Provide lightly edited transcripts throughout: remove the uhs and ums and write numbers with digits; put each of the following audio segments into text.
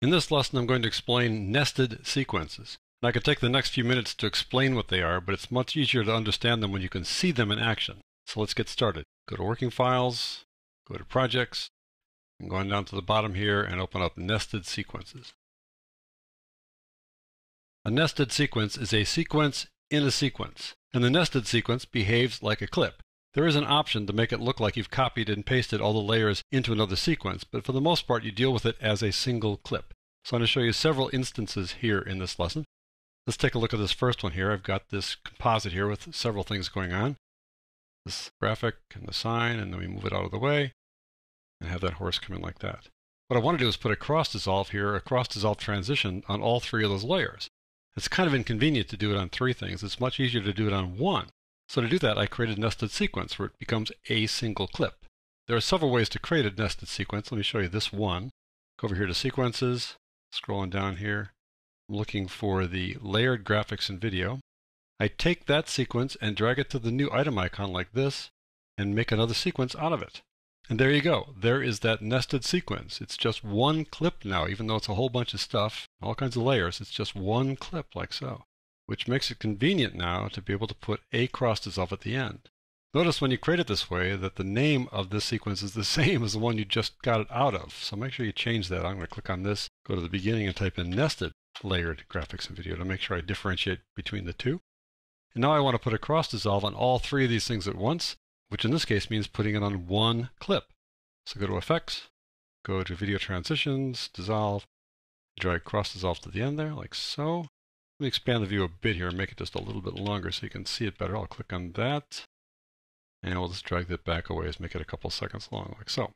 In this lesson, I'm going to explain nested sequences. And I could take the next few minutes to explain what they are, but it's much easier to understand them when you can see them in action. So let's get started. Go to Working Files, go to Projects, and go on down to the bottom here and open up Nested Sequences. A nested sequence is a sequence in a sequence, and the nested sequence behaves like a clip. There is an option to make it look like you've copied and pasted all the layers into another sequence, but for the most part you deal with it as a single clip. So I'm going to show you several instances here in this lesson. Let's take a look at this first one here. I've got this composite here with several things going on. This graphic and the sign, and then we move it out of the way and have that horse come in like that. What I want to do is put a cross dissolve here, a cross dissolve transition on all three of those layers. It's kind of inconvenient to do it on three things. It's much easier to do it on one. So to do that, I created a nested sequence where it becomes a single clip. There are several ways to create a nested sequence. Let me show you this one. Go over here to Sequences, scrolling down here. I'm looking for the layered graphics and video. I take that sequence and drag it to the new item icon like this and make another sequence out of it. And there you go. There is that nested sequence. It's just one clip now, even though it's a whole bunch of stuff, all kinds of layers. It's just one clip like so, which makes it convenient now to be able to put a cross dissolve at the end. Notice when you create it this way that the name of this sequence is the same as the one you just got it out of. So make sure you change that. I'm going to click on this, go to the beginning and type in nested layered graphics and video to make sure I differentiate between the two. And now I want to put a cross dissolve on all three of these things at once, which in this case means putting it on one clip. So go to Effects, go to Video Transitions, Dissolve, drag cross dissolve to the end there like so. Let me expand the view a bit here and make it just a little bit longer so you can see it better. I'll click on that, and we'll just drag that back a ways, make it a couple seconds long like so.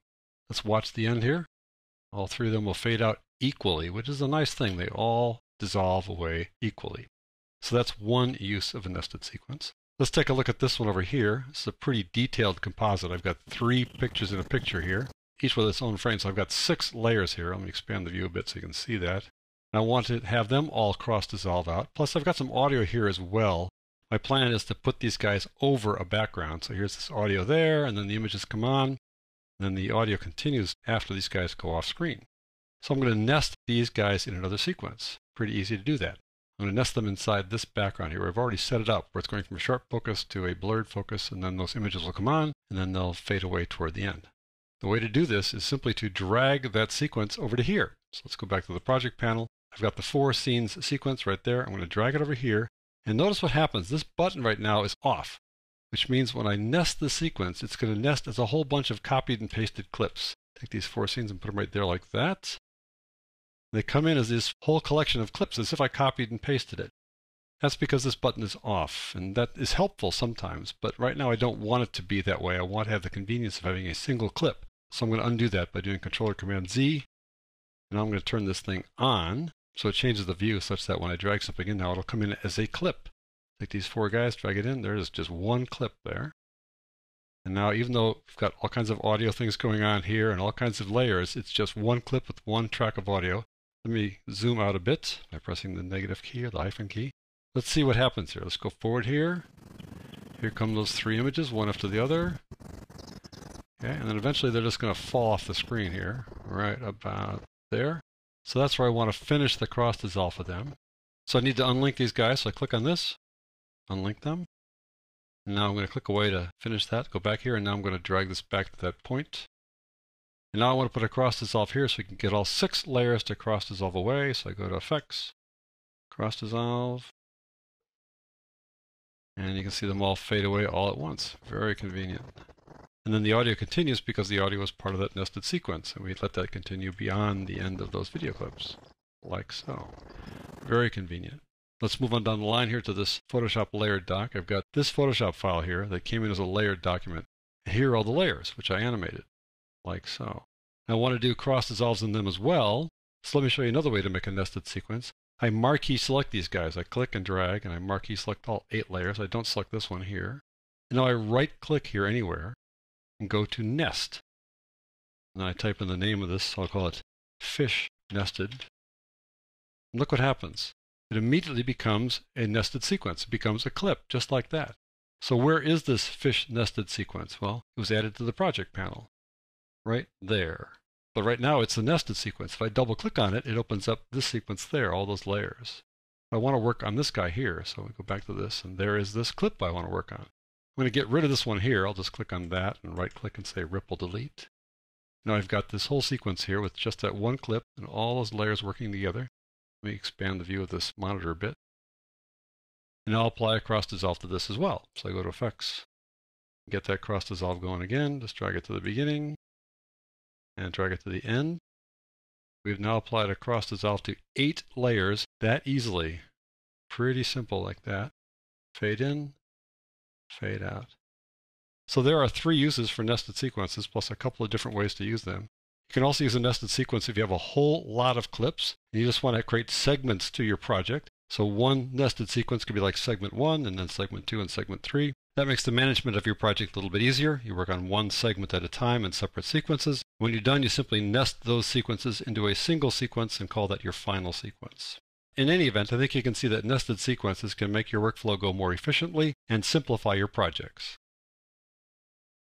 Let's watch the end here. All three of them will fade out equally, which is a nice thing. They all dissolve away equally. So that's one use of a nested sequence. Let's take a look at this one over here. This is a pretty detailed composite. I've got three pictures in a picture here, each with its own frame. So I've got 6 layers here. Let me expand the view a bit so you can see that. And I want to have them all cross dissolve out. Plus I've got some audio here as well. My plan is to put these guys over a background. So here's this audio there, and then the images come on, and then the audio continues after these guys go off screen. So I'm going to nest these guys in another sequence. Pretty easy to do that. I'm going to nest them inside this background here. I've already set it up where it's going from a sharp focus to a blurred focus, and then those images will come on, and then they'll fade away toward the end. The way to do this is simply to drag that sequence over to here. So let's go back to the project panel. I've got the 4 scenes sequence right there. I'm going to drag it over here, and notice what happens. This button right now is off, which means when I nest the sequence, it's going to nest as a whole bunch of copied and pasted clips. Take these 4 scenes and put them right there like that. They come in as this whole collection of clips, as if I copied and pasted it. That's because this button is off, and that is helpful sometimes, but right now I don't want it to be that way. I want to have the convenience of having a single clip. So I'm going to undo that by doing Control-Command-Z, and now I'm going to turn this thing on, so it changes the view such that when I drag something in now, it'll come in as a clip. Take these 4 guys, drag it in, there's just one clip there. And now even though we've got all kinds of audio things going on here and all kinds of layers, it's just one clip with one track of audio. Let me zoom out a bit by pressing the negative key or the hyphen key. Let's see what happens here. Let's go forward here. Here come those 3 images, one after the other. Okay, and then eventually they're just going to fall off the screen here, right about there. So that's where I want to finish the cross dissolve for them. So I need to unlink these guys, so I click on this, unlink them. And now I'm going to click away to finish that, go back here, and now I'm going to drag this back to that point. And now I want to put a cross dissolve here so we can get all 6 layers to cross dissolve away. So I go to Effects, Cross Dissolve, and you can see them all fade away all at once. Very convenient. And then the audio continues because the audio is part of that nested sequence, and we let that continue beyond the end of those video clips, like so. Very convenient. Let's move on down the line here to this Photoshop layered doc. I've got this Photoshop file here that came in as a layered document. And here are all the layers, which I animated. Like so. I want to do cross dissolves in them as well, so let me show you another way to make a nested sequence. I marquee select these guys. I click and drag, and I marquee select all 8 layers. I don't select this one here. And now I right click here anywhere and go to Nest. And then I type in the name of this, so I'll call it Fish Nested. And look what happens. It immediately becomes a nested sequence. It becomes a clip, just like that. So where is this fish nested sequence? Well, it was added to the project panel. Right there. But right now it's the nested sequence. If I double click on it, it opens up this sequence there, all those layers. I want to work on this guy here, so we go back to this, and there is this clip I want to work on. I'm going to get rid of this one here. I'll just click on that and right click and say ripple delete. Now I've got this whole sequence here with just that one clip and all those layers working together. Let me expand the view of this monitor a bit. And I'll apply a cross dissolve to this as well. So I go to Effects, get that cross dissolve going again, just drag it to the beginning, and drag it to the end. We've now applied a cross dissolve to 8 layers that easily. Pretty simple like that. Fade in, fade out. So there are 3 uses for nested sequences, plus a couple of different ways to use them. You can also use a nested sequence if you have a whole lot of clips and you just want to create segments to your project. So one nested sequence could be like segment 1 and then segment 2 and segment 3. That makes the management of your project a little bit easier. You work on one segment at a time in separate sequences. When you're done, you simply nest those sequences into a single sequence and call that your final sequence. In any event, I think you can see that nested sequences can make your workflow go more efficiently and simplify your projects.